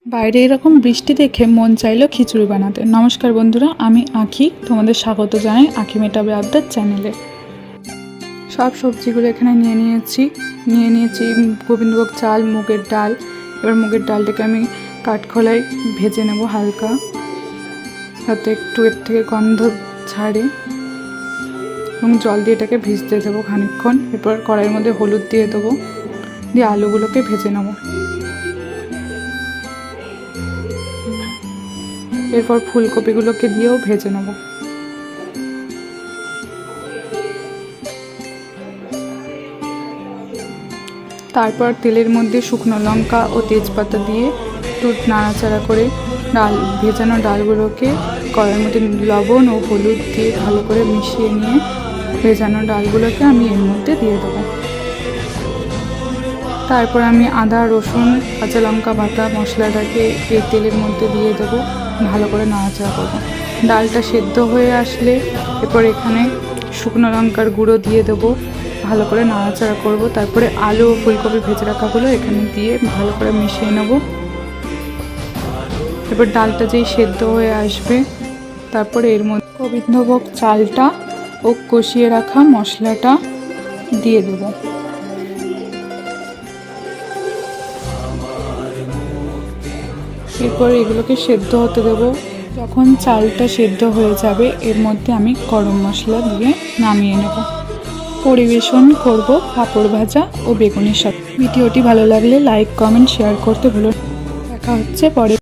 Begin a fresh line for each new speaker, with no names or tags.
বাইরে এরকম বৃষ্টি দেখে মন চাইলো খিচুড়ি বানাতে। নমস্কার বন্ধুরা, আমি আঁখি, তোমাদের স্বাগত জানাই আঁখি মেটাবে আবদার চ্যানেলে। সব সবজিগুলো এখানে নিয়ে নিয়েছি গোবিন্দভোগ চাল, মুগের ডাল। এবার মুগের ডালটাকে আমি কাঠখোলায় ভেজে নেব হালকা, যাতে একটু এর থেকে গন্ধ ছাড়ে, এবং জল দিয়ে এটাকে ভিজতে দেবো খানিকক্ষণ। এরপর কড়াইয়ের মধ্যে হলুদ দিয়ে দেবো, দিয়ে আলুগুলোকে ভেজে নেব। এরপর ফুলকপিগুলোকে দিয়েও ভেজে নেব। তারপর তেলের মধ্যে শুকনো লঙ্কা ও তেজপাতা দিয়ে একটু নাড়াচাড়া করে ভেজানো ডালগুলোকে কড়াইয়ের মধ্যে লবণ ও হলুদ দিয়ে ভালো করে মিশিয়ে নিয়ে ভেজানো ডালগুলোকে আমি এর মধ্যে দিয়ে দেবো। তারপর আমি আদা, রসুন, কাঁচা লঙ্কা বাটা মশলাটাকে এই তেলের মধ্যে দিয়ে দেবো, ভালো করে নাড়াচাড়া করবো। ডালটা সেদ্ধ হয়ে আসলে এরপর এখানে শুকনো লঙ্কার গুঁড়ো দিয়ে দেবো, ভালো করে নাড়াচাড়া করব। তারপরে আলু ও ফুলকপি ভেজে রাখাগুলো এখানে দিয়ে ভালো করে মিশিয়ে নেব। এরপর ডালটা যেই সেদ্ধ হয়ে আসবে, তারপরে এর মধ্যে গোবিন্দভোগ চালটা ও কষিয়ে রাখা মশলাটা দিয়ে দেবো। এরপর এগুলোকে সেদ্ধ হতে দেবো। যখন চালটা সেদ্ধ হয়ে যাবে, এর মধ্যে আমি গরম মশলা দিয়ে নামিয়ে নেব। পরিবেশন করব পাঁপড় ভাজা ও বেগুনের সাথে। ভিডিওটি ভালো লাগলে লাইক, কমেন্ট, শেয়ার করতে ভুলো না। দেখা হচ্ছে পরে।